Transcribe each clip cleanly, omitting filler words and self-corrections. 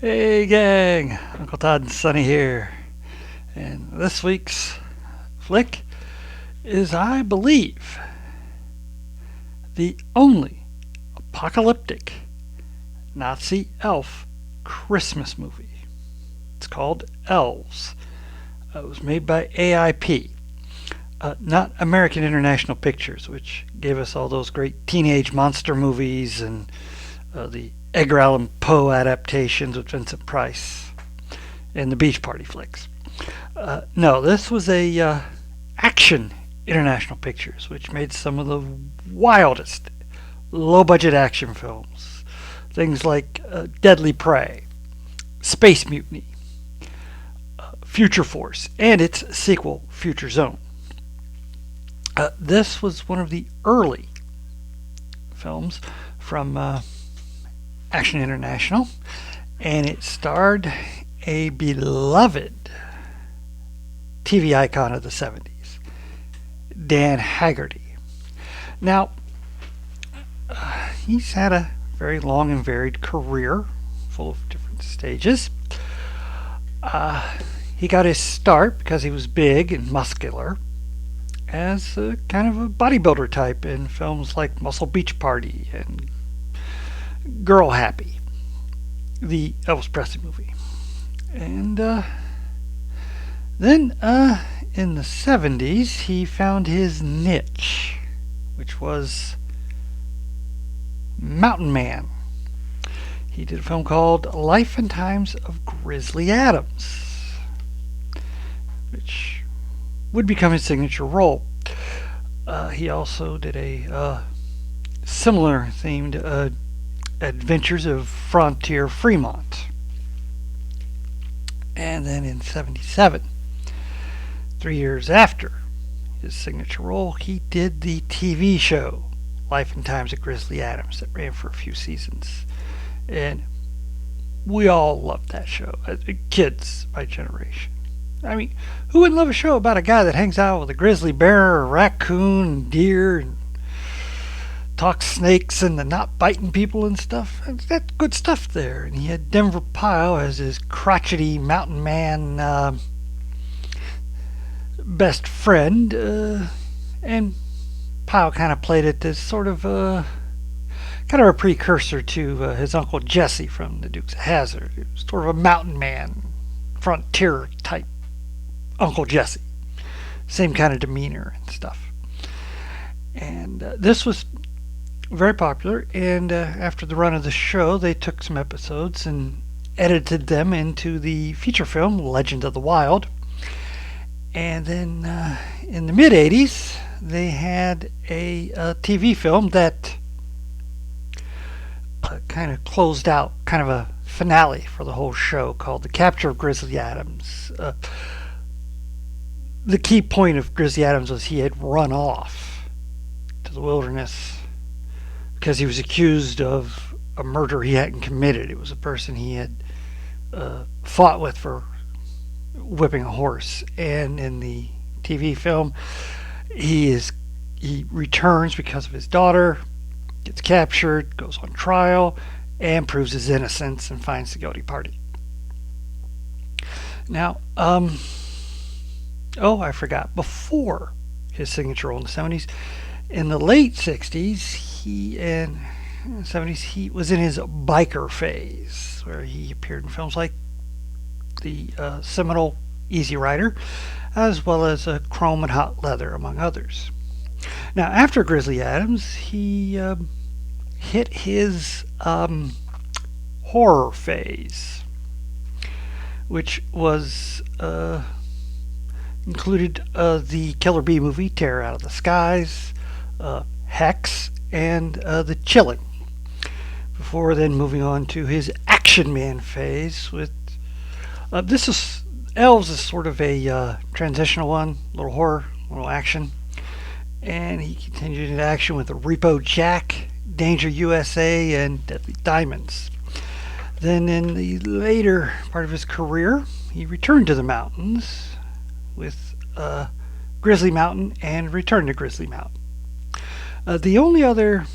Hey gang, Uncle Todd and Sonny here. And this week's flick is, I believe, the only apocalyptic Nazi elf Christmas movie. It's called Elves. It was made by AIP, not American International Pictures, which gave us all those great teenage monster movies and the Edgar Allan Poe adaptations with Vincent Price and the Beach Party flicks. No, this was a Action International Pictures, which made some of the wildest low-budget action films. Things like Deadly Prey, Space Mutiny, Future Force, and its sequel, Future Zone. This was one of the early films from Action International, and it starred a beloved TV icon of the 70s, Dan Haggerty. Now, he's had a very long and varied career, full of different stages. He got his start because he was big and muscular as a kind of a bodybuilder type in films like Muscle Beach Party and Girl Happy, the Elvis Presley movie. And then in the 70s, he found his niche, which was Mountain Man. He did a film called Life and Times of Grizzly Adams, which would become his signature role. He also did a similar themed Adventures of Frontier Fremont. And then in 77, 3 years after his signature role, he did the TV show Life and Times of Grizzly Adams that ran for a few seasons. And we all loved that show. Kids, my generation. I mean, who wouldn't love a show about a guy that hangs out with a grizzly bear, a raccoon, deer, and talks snakes and the not biting people and stuff? That's good stuff there. And he had Denver Pyle as his crotchety mountain man best friend, and Pyle kind of played it as sort of a precursor to his uncle Jesse from the Dukes of Hazzard. It was sort of a mountain man, frontier type Uncle Jesse. Same kind of demeanor and stuff. And this was very popular, and after the run of the show, they took some episodes and edited them into the feature film Legend of the Wild. And then in the mid 80s, they had a TV film that kind of closed out, kind of a finale for the whole show, called The Capture of Grizzly Adams. The key point of Grizzly Adams was he had run off to the wilderness because he was accused of a murder he hadn't committed. It was a person he had fought with for whipping a horse. And in the TV film, he returns because of his daughter, gets captured, goes on trial, and proves his innocence and finds the guilty party. Now, I forgot. Before his signature role in the 70s, in the late 60s, and 70s, he was in his biker phase, where he appeared in films like the seminal Easy Rider, as well as Chrome and Hot Leather, among others. Now, after Grizzly Adams, he hit his horror phase, which was included the Killer Bee movie, Terror Out of the Skies, Hex, and The Chilling, before then moving on to his Action Man phase with Elves is sort of a transitional one, a little horror, a little action. And he continued in action with the Repo Jack, Danger USA, and Deadly Diamonds. Then in the later part of his career, he returned to the mountains with Grizzly Mountain and Return to Grizzly Mountain. The only other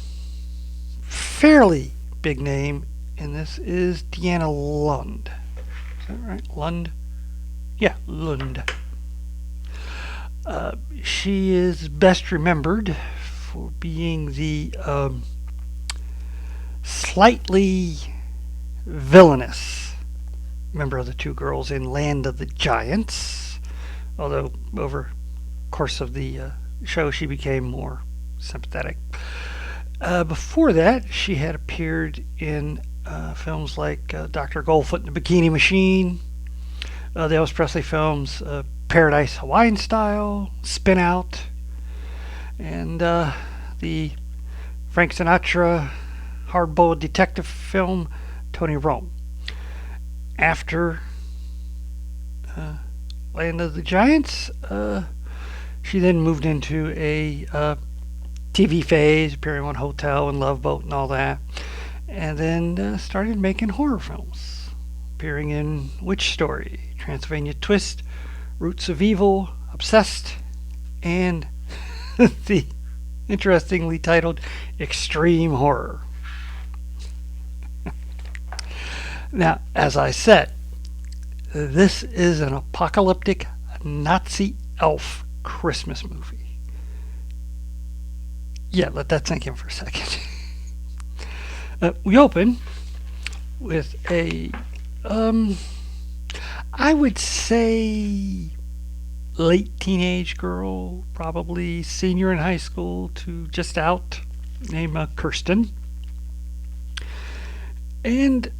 fairly big name and this is Deanna Lund. Is that right? Lund? Yeah, Lund. She is best remembered for being the slightly villainous member of the two girls in Land of the Giants. Although over the course of the show she became more sympathetic. Before that, she had appeared in films like Dr. Goldfoot and the Bikini Machine, the Elvis Presley films Paradise Hawaiian Style, Spin Out, and the Frank Sinatra hard-boiled detective film Tony Rome. After Land of the Giants, she then moved into a TV phase, appearing on Hotel and Love Boat and all that, and then started making horror films, appearing in Witch Story, Transylvania Twist, Roots of Evil, Obsessed, and the interestingly titled Extreme Horror. Now, as I said, this is an apocalyptic Nazi elf Christmas movie. Yeah, let that sink in for a second. We open with a, I would say, late teenage girl, probably senior in high school to just out, named Kirsten. And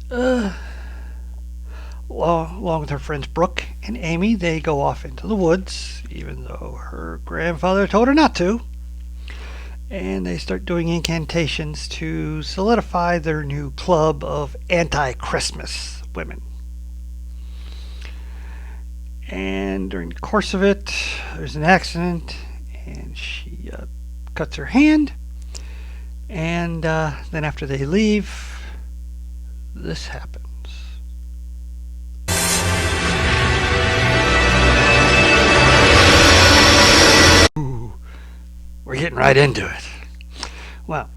along with her friends Brooke and Amy, they go off into the woods, even though her grandfather told her not to. And they start doing incantations to solidify their new club of anti-Christmas women. And during the course of it, there's an accident, and she cuts her hand. And then after they leave, this happens. Ooh, we're getting right into it. Well,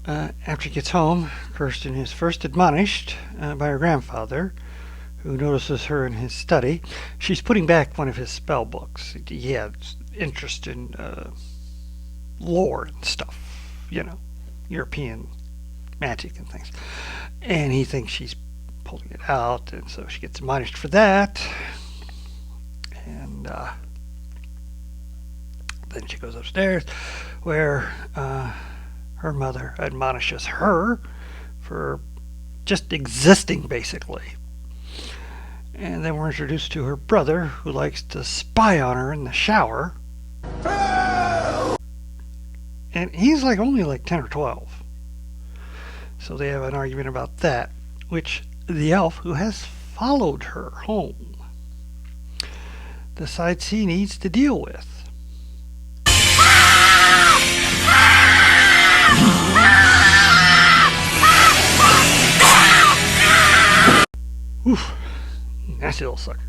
after he gets home, Kirsten is first admonished by her grandfather, who notices her in his study. She's putting back one of his spell books. He had interest in lore and stuff, European magic and things. And he thinks she's pulling it out, and so she gets admonished for that. And then she goes upstairs, where her mother admonishes her for just existing, basically. And then we're introduced to her brother, who likes to spy on her in the shower. And he's only 10 or 12. So they have an argument about that, which the elf, who has followed her home, decides he needs to deal with. Oof. Nasty little sucker.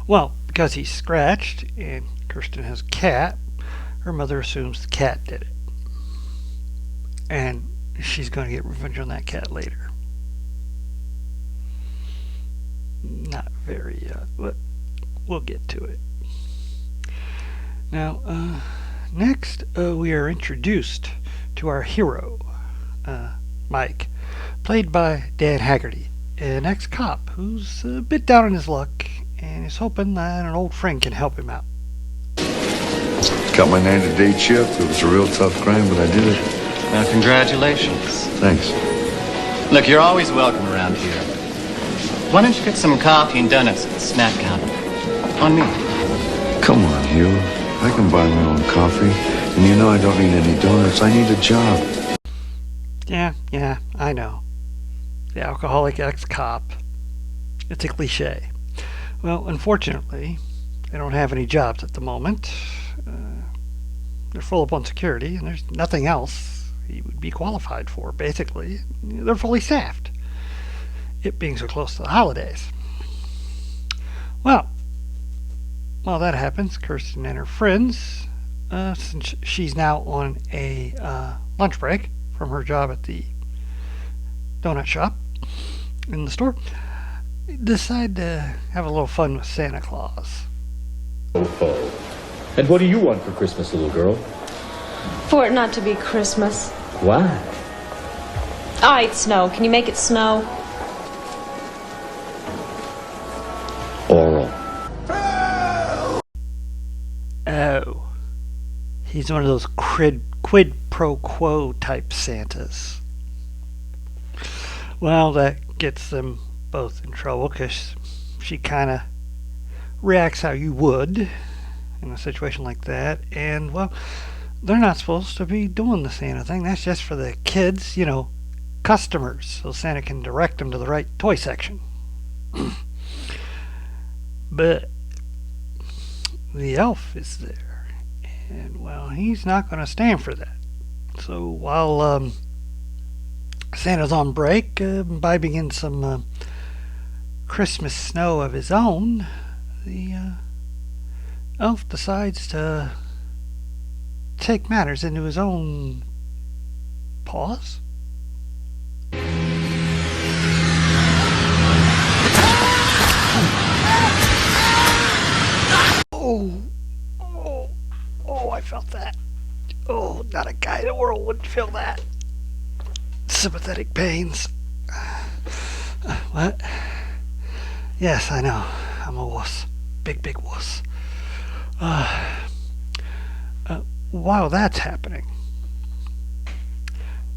Well, because he's scratched and Kirsten has a cat, her mother assumes the cat did it. And she's going to get revenge on that cat later. Not very, but we'll get to it. Now, next we are introduced to our hero, Mike, played by Dan Haggerty, an ex-cop who's a bit down on his luck and is hoping that an old friend can help him out. Got my 90-day chip. It was a real tough crime, but I did it. Now, congratulations. Thanks. Look, you're always welcome around here. Why don't you get some coffee and donuts at the snack counter? On me. Come on, Hugh. I can buy my own coffee, and I don't need any donuts. I need a job. Yeah, I know. The alcoholic ex-cop. It's a cliche. Well, unfortunately, they don't have any jobs at the moment. They're full up on security, and there's nothing else he would be qualified for, basically. They're fully staffed, it being so close to the holidays. Well, while that happens, Kirsten and her friends, since she's now on a lunch break from her job at the donut shop, in the store, decide to have a little fun with Santa Claus. Oh. And what do you want for Christmas, little girl? For it not to be Christmas. Why? All right, snow. Can you make it snow? Oral. Oh. He's one of those quid pro quo type Santas. Well, that gets them both in trouble because she kind of reacts how you would in a situation like that. And, well, they're not supposed to be doing the Santa thing. That's just for the kids, customers, so Santa can direct them to the right toy section. But the elf is there, and, well, he's not going to stand for that. So while Santa's on break, imbibing in some Christmas snow of his own, the elf decides to take matters into his own paws. Oh, I felt that. Oh, not a guy in the world would feel that. Sympathetic pains. What? Yes, I know. I'm a wuss. Big wuss. While that's happening,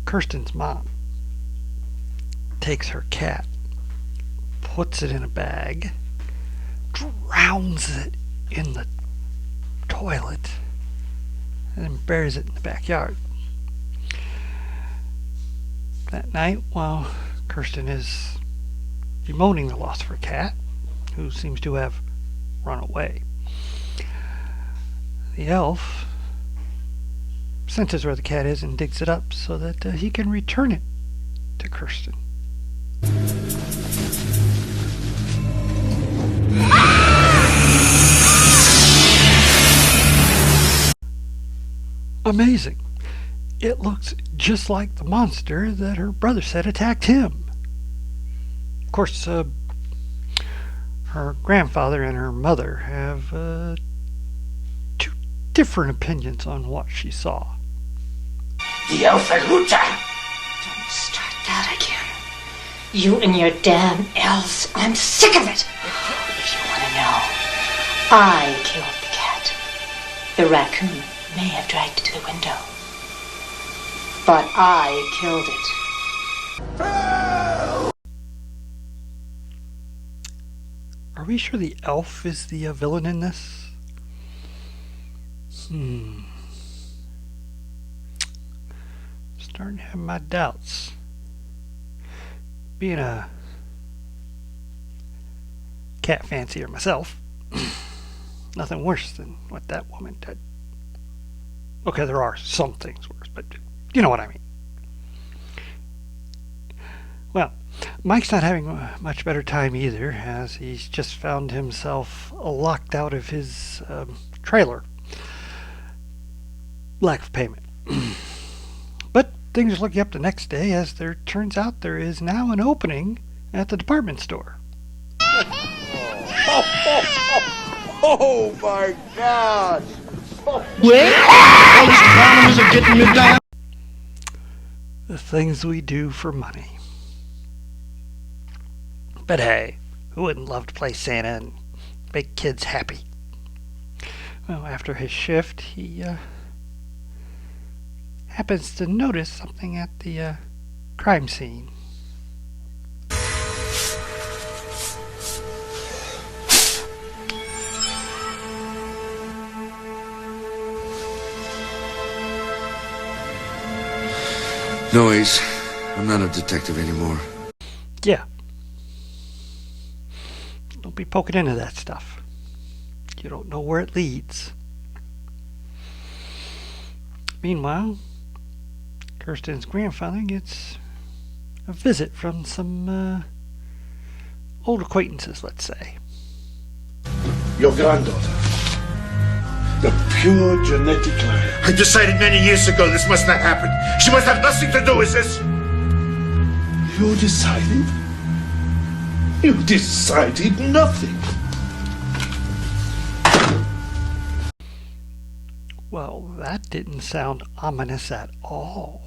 Kirsten's mom takes her cat, puts it in a bag, drowns it in the toilet, and then buries it in the backyard. That night, while Kirsten is bemoaning the loss of her cat, who seems to have run away, the elf senses where the cat is and digs it up so that he can return it to Kirsten. Amazing. It looks just like the monster that her brother said attacked him. Of course, her grandfather and her mother have two different opinions on what she saw. The elf lucha! Don't start that again. You and your damn elves. I'm sick of it. If you want to know, I killed the cat. The raccoon may have dragged it to the window, but I killed it. Are we sure the elf is the villain in this? Starting to have my doubts. Being a cat fancier myself, nothing worse than what that woman did. Okay, there are some things worse, but you know what I mean. Well, Mike's not having much better time either, as he's just found himself locked out of his trailer. Lack of payment. But things are looking up the next day, as there turns out there is now an opening at the department store. Oh my God! Well, all these economies are getting me down. The things we do for money. But hey, who wouldn't love to play Santa and make kids happy? Well, after his shift, he happens to notice something at the crime scene. No, Ace. I'm not a detective anymore. Yeah. Don't be poking into that stuff. You don't know where it leads. Meanwhile, Kirsten's grandfather gets a visit from some old acquaintances, let's say. Your granddaughter. The pure genetic line. I decided many years ago this must not happen. She must have nothing to do with this. You decided? You decided nothing. Well, that didn't sound ominous at all.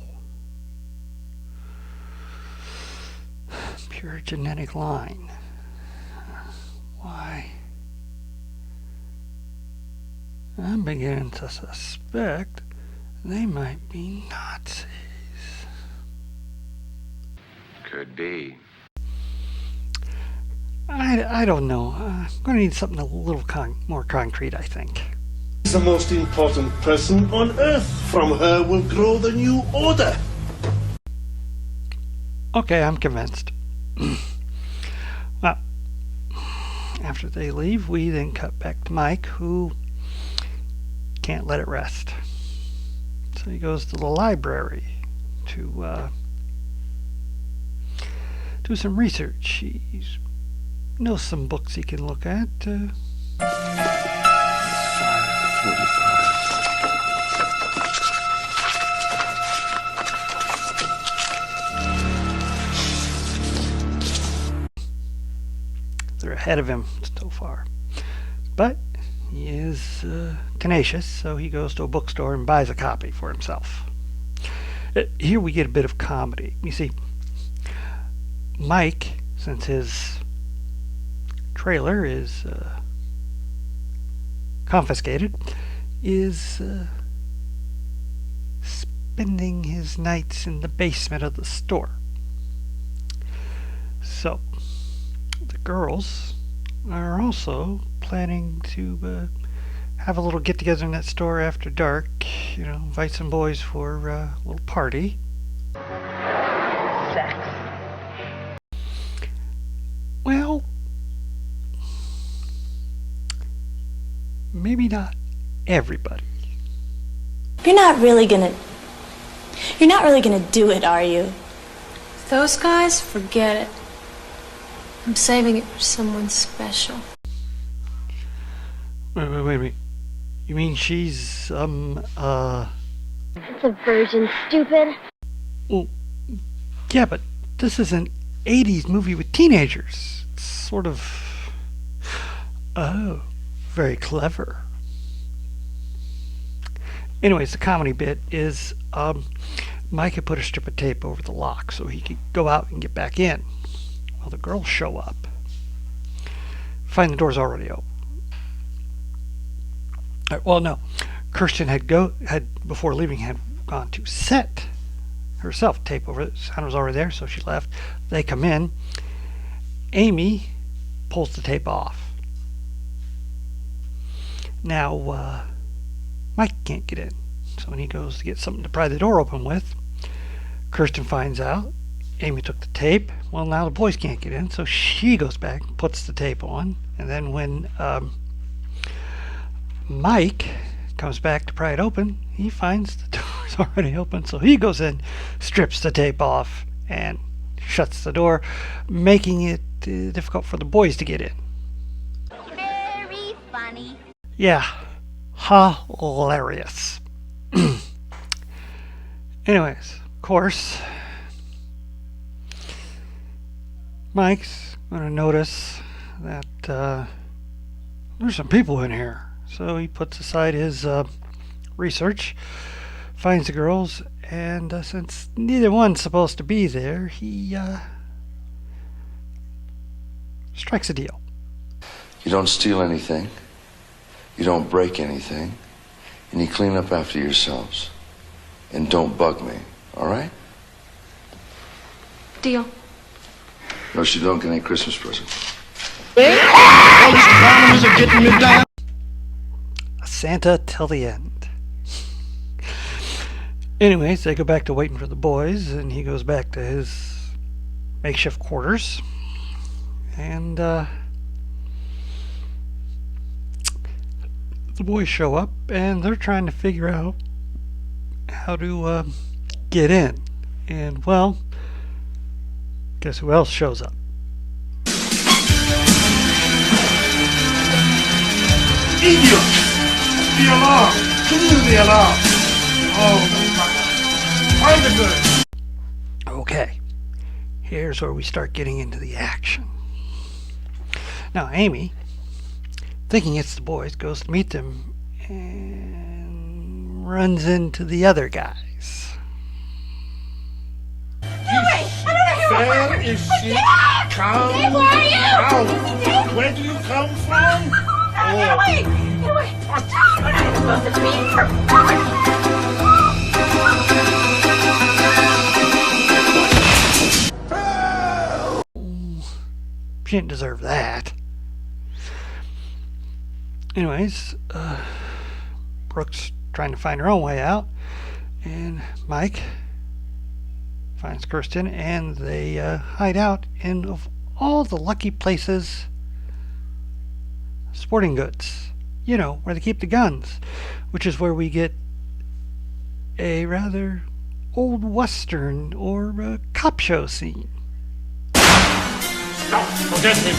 Pure genetic line. Why? I'm beginning to suspect they might be Nazis. Could be. I don't know. I'm going to need something a little more concrete, I think. She's the most important person on Earth. From her will grow the new order. Okay, I'm convinced. Well, after they leave, we then cut back to Mike, who can't let it rest. So he goes to the library to do some research. He knows some books he can look at. They're ahead of him so far. But he is tenacious, so he goes to a bookstore and buys a copy for himself. Here we get a bit of comedy. You see, Mike, since his trailer is confiscated, is spending his nights in the basement of the store. So, the girls are also planning to have a little get-together in that store after dark, invite some boys for a little party. Sex. Well, maybe not everybody. You're not really gonna do it, are you? Those guys, forget it. I'm saving it for someone special. Wait. You mean she's, It's a virgin, stupid. Well, yeah, but this is an 80s movie with teenagers. It's sort of... Oh, very clever. Anyways, the comedy bit is Mike had put a strip of tape over the lock so he could go out and get back in. Well, the girls show up. Find the door's already open. Well, no. Kirsten had before leaving had gone to set herself tape over it. Sound was already there, so she left. They come in. Amy pulls the tape off. Now, Mike can't get in. So when he goes to get something to pry the door open with, Kirsten finds out Amy took the tape. Well, now the boys can't get in, so she goes back and puts the tape on. And then when Mike comes back to pry it open, he finds the door's already open, so he goes in, strips the tape off, and shuts the door, making it difficult for the boys to get in. Very funny. Yeah, hilarious. Anyways, of course, Mike's going to notice that there's some people in here. So he puts aside his research, finds the girls, and since neither one's supposed to be there, he strikes a deal. You don't steal anything. You don't break anything. And you clean up after yourselves. And don't bug me, all right? Deal. No, she don't get any Christmas present. All these clowns are getting me down. Santa till the end. Anyways, they go back to waiting for the boys, and he goes back to his makeshift quarters. And the boys show up, and they're trying to figure out how to get in. And, well, guess who else shows up? Idiot! The alarm! Who knew the alarm? Oh, my God. Find the girl! Okay, here's where we start getting into the action. Now Amy, thinking it's the boys, goes to meet them and runs into the other guys. Where is she? Come Dave, where are you? out. Dave? Where do you come from? Get away! Get away! We're not supposed to be here. She didn't deserve that. Anyways, Brooke's trying to find her own way out, and Mike finds Kirsten, and they hide out in, of all the lucky places, sporting goods. You know, where they keep the guns, which is where we get a rather old western or cop show scene. Don't forget him.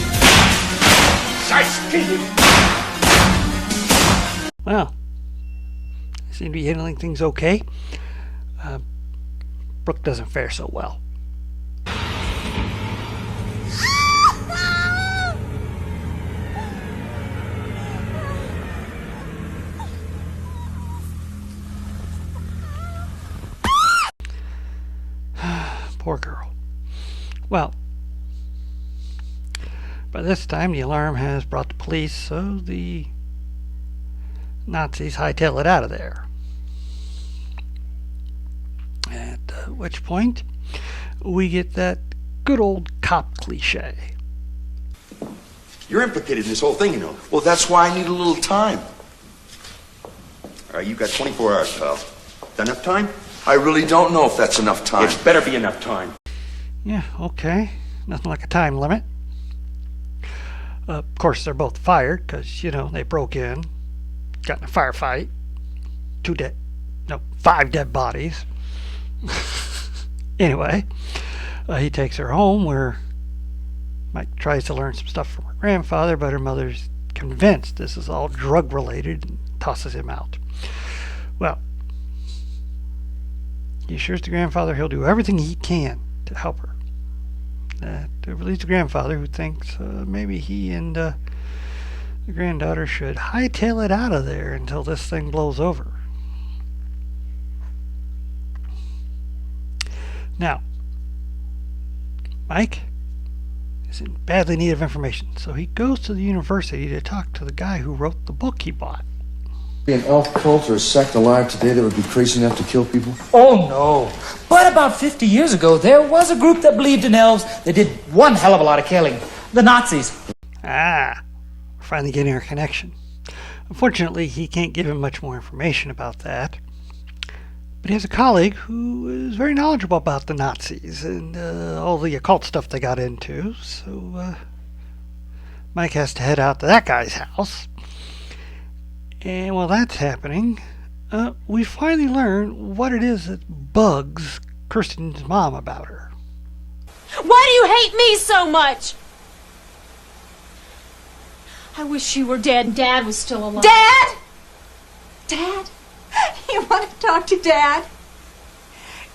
Well, they seem to be handling things okay. Brooke doesn't fare so well. Poor girl. Well, by this time the alarm has brought the police, so the Nazis hightail it out of there. At which point we get that good old cop cliche. You're implicated in this whole thing, you know. Well, that's why I need a little time. All right, you've got 24 hours, pal. Got enough time? I really don't know if that's enough time. It better be enough time. Yeah, okay. Nothing like a time limit. Of course, they're both fired because, you know, they broke in, got in a firefight. 5 dead bodies. Anyway, he takes her home where Mike tries to learn some stuff from her grandfather, but her mother's convinced this is all drug related and tosses him out. Well, he assures the grandfather he'll do everything he can to help her. That relieves the grandfather, who thinks maybe he and the granddaughter should hightail it out of there until this thing blows over. Now, Mike is in badly need of information, so he goes to the university to talk to the guy who wrote the book he bought. Be an elf cult or a sect alive today that would be crazy enough to kill people? Oh, no. But about 50 years ago, there was a group that believed in elves that did one hell of a lot of killing. The Nazis. We're finally getting our connection. Unfortunately, he can't give him much more information about that. But he has a colleague who is very knowledgeable about the Nazis and all the occult stuff they got into. So Mike has to head out to that guy's house. And while that's happening, we finally learn what it is that bugs Kirsten's mom about her. Why do you hate me so much? I wish you were dead and Dad was still alive. Dad? Dad? You want to talk to Dad?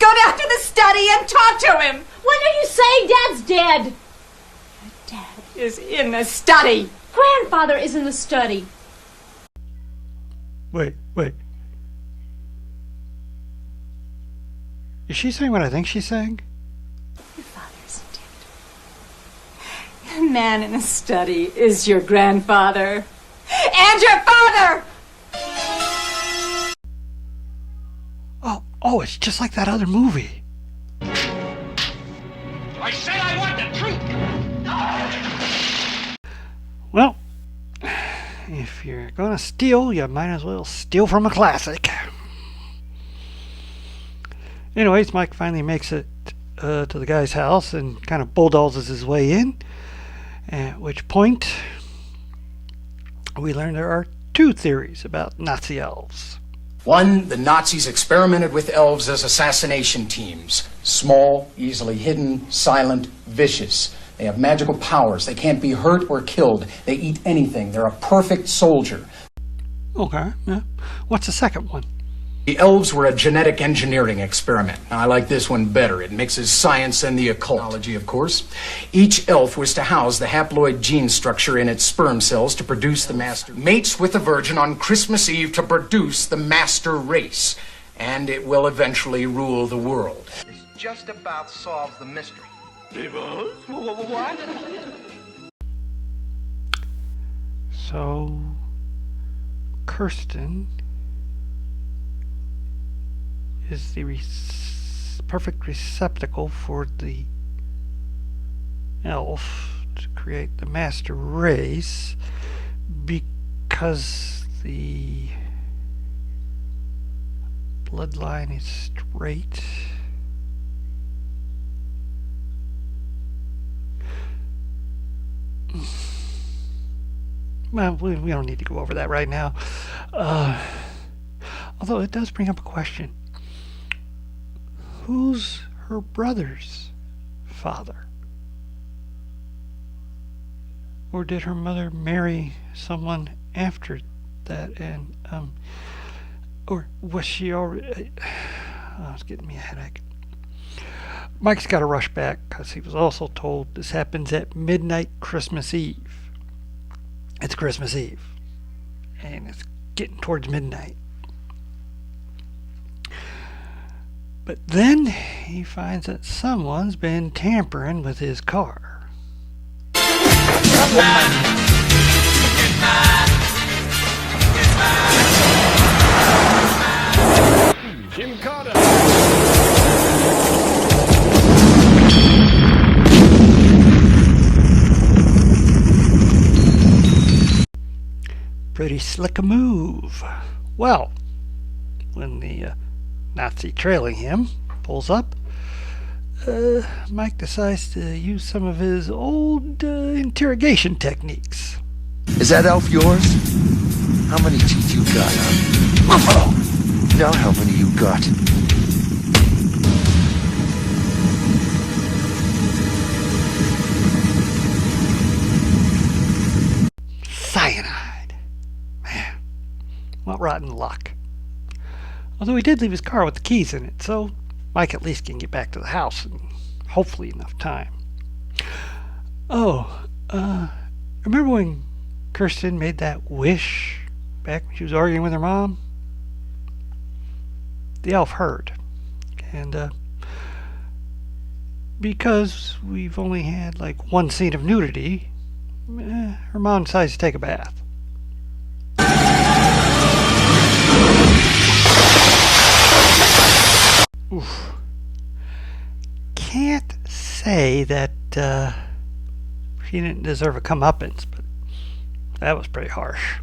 Go down to the study and talk to him. What are you saying? Dad's dead. Dad is in the study. Grandfather is in the study. Wait. Is she saying what I think she's saying? Your father's dead. The man in the study is your grandfather. And your father! Oh, it's just like that other movie. I said I want the truth. Well, if you're gonna steal, you might as well steal from a classic. Anyways, Mike finally makes it to the guy's house and kind of bulldozes his way in, at which point we learn there are 2 theories about Nazi elves. One, the Nazis experimented with elves as assassination teams. Small, easily hidden, silent, vicious. They have magical powers. They can't be hurt or killed. They eat anything. They're a perfect soldier. Okay, yeah. What's the second one? The elves were a genetic engineering experiment. Now, I like this one better. It mixes science and the occult. Technology, of course. Each elf was to house the haploid gene structure in its sperm cells to produce the master. Mates with a virgin on Christmas Eve to produce the master race. And it will eventually rule the world. This just about solves the mystery. What? So, Kirsten is the perfect receptacle for the elf to create the master race because the bloodline is straight. Well, we don't need to go over that right now. Although it does bring up a question. Who's her brother's father? Or did her mother marry someone after that? And, or was she already... Oh, it's getting me a headache. Mike's got to rush back because he was also told this happens at midnight Christmas Eve. It's Christmas Eve. And it's getting towards midnight. But then he finds that someone's been tampering with his car. Jim Carter. Pretty slick a move. Well, when the Nazi trailing him pulls up, Mike decides to use some of his old interrogation techniques. Is that elf yours? How many teeth you got, huh? Now how many you got? Cyanide. Man, what rotten luck. Although he did leave his car with the keys in it, so Mike at least can get back to the house in hopefully enough time. Oh, remember when Kirsten made that wish back when she was arguing with her mom? The elf heard. And, because we've only had like one scene of nudity, her mom decides to take a bath. Oof. Can't say that she didn't deserve a comeuppance, but that was pretty harsh.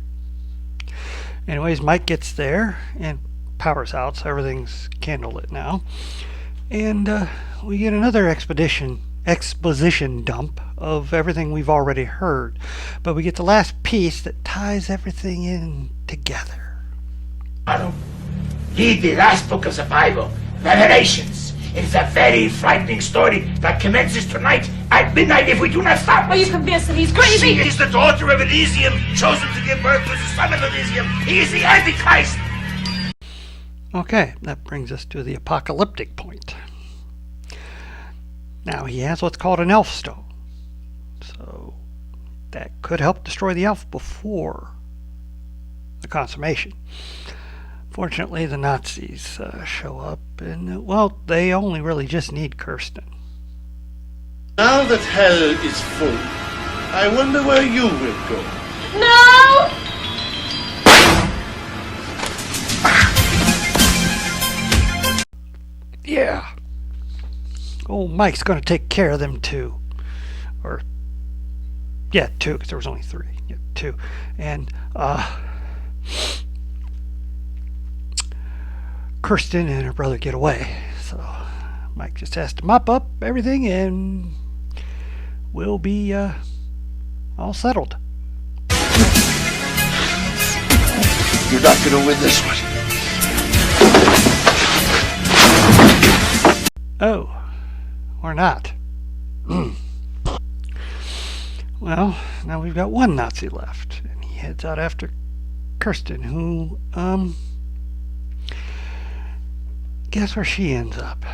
Anyways, Mike gets there and power's out, so everything's candlelit now. And we get another exposition dump of everything we've already heard. But we get the last piece that ties everything in together. Read the last book of the Bible, Revelations. It is a very frightening story that commences tonight at midnight if we do not stop. Are you convinced that he's crazy? She is the daughter of Elysium, chosen to give birth to the son of Elysium. He is the Antichrist. Okay, that brings us to the apocalyptic point. Now, he has what's called an elf stone. So, that could help destroy the elf before the consummation. Fortunately, the Nazis show up, and, well, they only really just need Kirsten. Now that hell is full, I wonder where you will go. No! Yeah. Oh, Mike's going to take care of them too. Or, yeah, two, because there was only three. Yeah, two. And, Kirsten and her brother get away. So, Mike just has to mop up everything and we'll be, all settled. You're not going to win this one. Oh, or not. Well, now we've got one Nazi left, and he heads out after Kirsten, who, guess where she ends up?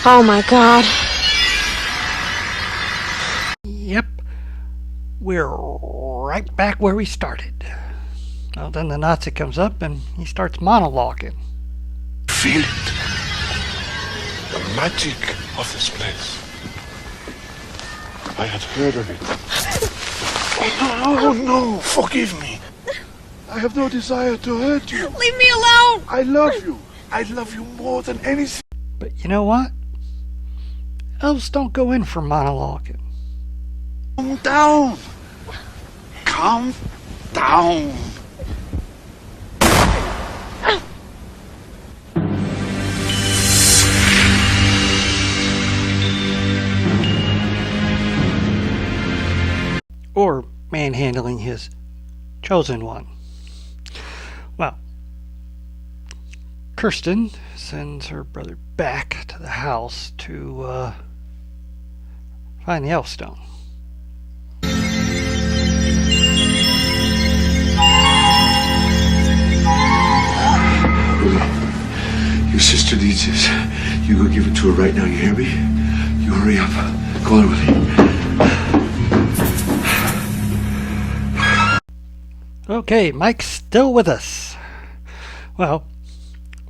Oh my God. Yep. We're right back where we started. Well, then the Nazi comes up and he starts monologuing. Feel it. The magic of this place. I had heard of it. Oh no, forgive me. I have no desire to hurt you. Leave me alone! I love you. I love you more than anything. But you know what? Elves don't go in for monologuing. Calm down. Calm down. Or manhandling his chosen one. Well, Kirsten sends her brother back to the house to find the elf stone. Your sister needs this. You go give it to her right now, you hear me? You hurry up. Go on, Willie. Okay, Mike's still with us. Well,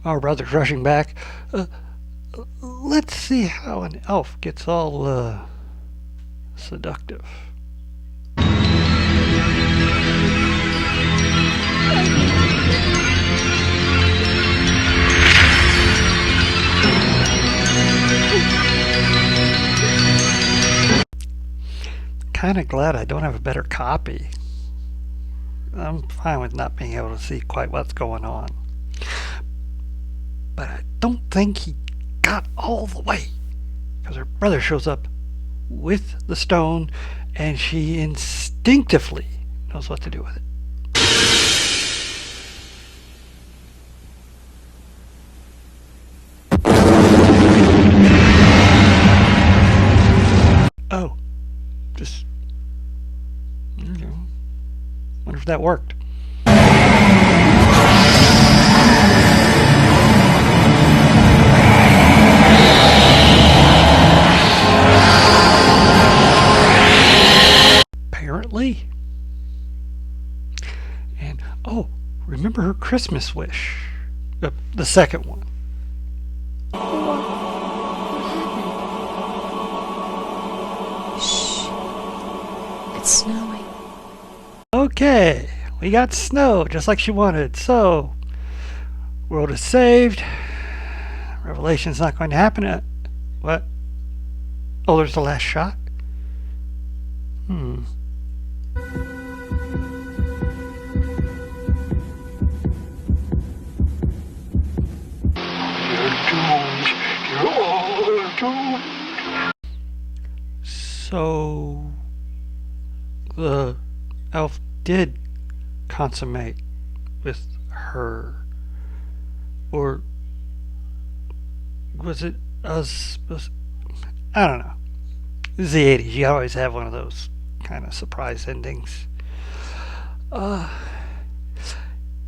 our brother's rushing back. Let's see how an elf gets all seductive. Kind of glad I don't have a better copy. I'm fine with not being able to see quite what's going on. But I don't think he got all the way, because her brother shows up with the stone and she instinctively knows what to do with it. Oh, just wonder if that worked. Apparently. And oh, remember her Christmas wish? The second one. Shh. It's snowing. Okay, we got snow just like she wanted. So, world is saved. Revelation's not going to happen. What? Oh, there's the last shot. You're doomed. You're all doomed. So, the elf did consummate with her, or was it us? I don't know. This is the 80s. You always have one of those kind of surprise endings.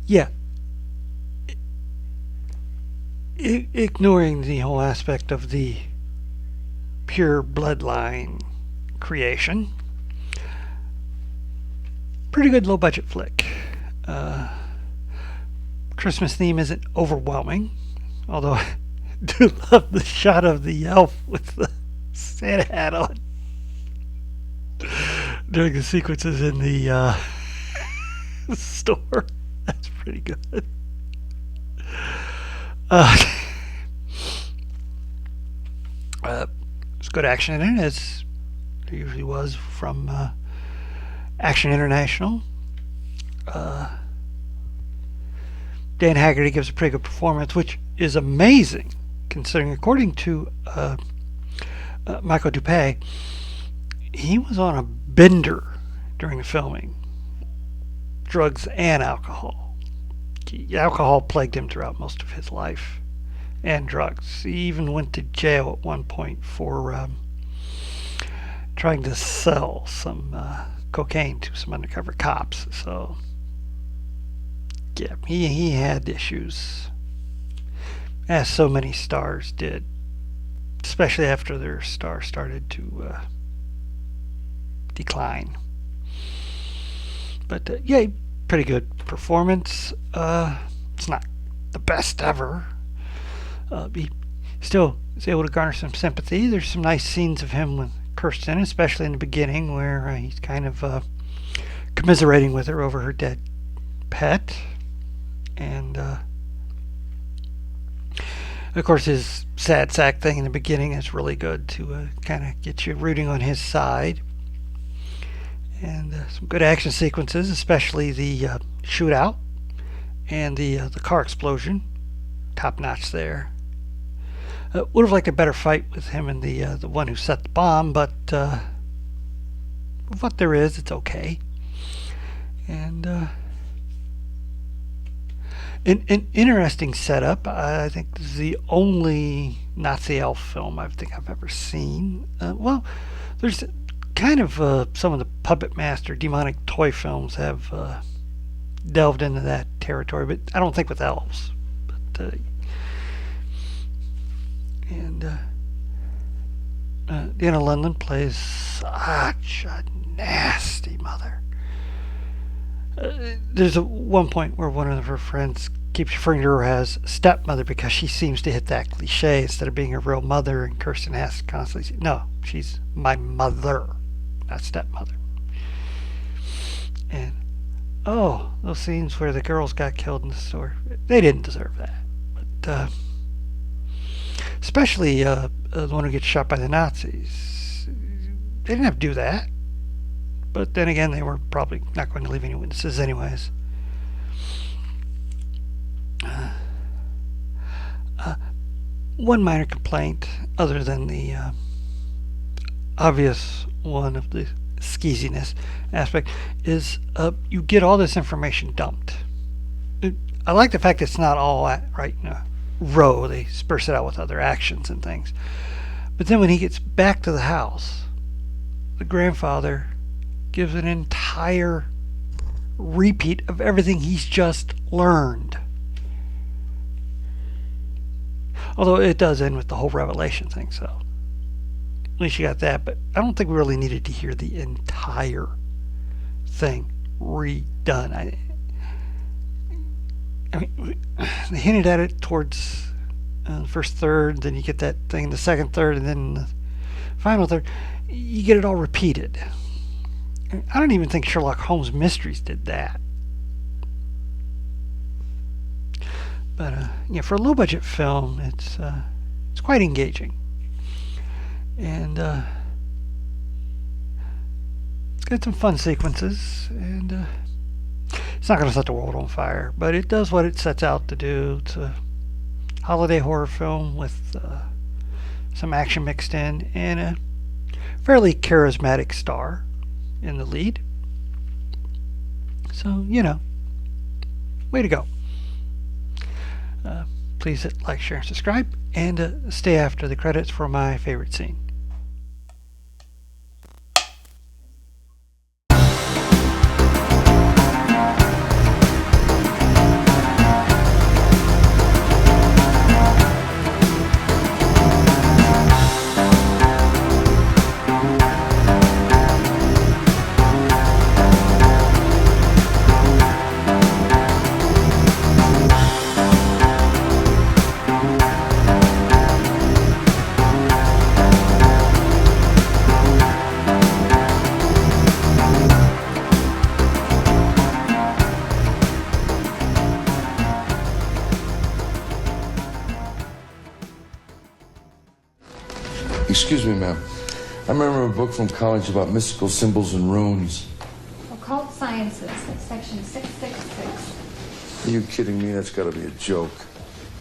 Yeah. Ignoring the whole aspect of the pure bloodline creation. Pretty good low budget flick. Christmas theme isn't overwhelming, although I do love the shot of the elf with the Santa hat on during the sequences in the store. That's pretty good. It's good action in it, as there usually was from Action International. Dan Haggerty gives a pretty good performance, which is amazing, considering, according to Michael Dupay, he was on a bender during the filming. Drugs and alcohol. Alcohol plagued him throughout most of his life, and drugs. He even went to jail at one point for trying to sell some cocaine to some undercover cops. So, yeah, he had issues, as so many stars did, especially after their star started to decline. But yeah, pretty good performance. It's not the best ever. He still is able to garner some sympathy. There's some nice scenes of him with Kirsten, especially in the beginning, where he's kind of commiserating with her over her dead pet. And of course, his sad sack thing in the beginning is really good to kind of get you rooting on his side. And some good action sequences, especially the shootout and the car explosion. Top notch there. Would have liked a better fight with him and the one who set the bomb, but what there is, it's okay. And an interesting setup. I think this is the only Nazi elf film I think I've ever seen. Well, there's kind of some of the Puppet Master demonic toy films have delved into that territory, but I don't think with elves. But Deanna Lundgren plays such a nasty mother. There's one point where one of her friends keeps referring to her as stepmother because she seems to hit that cliche instead of being a real mother, and Kirsten has to constantly say, no, she's my mother, not stepmother. And those scenes where the girls got killed in the store, they didn't deserve that. But especially the one who gets shot by the Nazis, they didn't have to do that. But then again, they were probably not going to leave any witnesses anyways. One minor complaint, other than the obvious one of the skeeziness aspect, is you get all this information dumped. I like the fact that it's not all right in a row. They disperse it out with other actions and things. But then when he gets back to the house, the grandfather gives an entire repeat of everything he's just learned. Although it does end with the whole revelation thing, so at least you got that. But I don't think we really needed to hear the entire thing redone. I mean, they hinted at it towards the first third, then you get that thing in the second third, and then the final third, you get it all repeated. I don't even think Sherlock Holmes Mysteries did that. But yeah, for a low-budget film, it's quite engaging, and it's got some fun sequences, and it's not going to set the world on fire, but it does what it sets out to do. It's a holiday horror film with some action mixed in, and a fairly charismatic star in the lead. So, way to go. Please hit like, share, and subscribe, and stay after the credits for my favorite scene. Excuse me, ma'am. I remember a book from college about mystical symbols and runes. Occult Sciences, section 666. Are you kidding me? That's got to be a joke.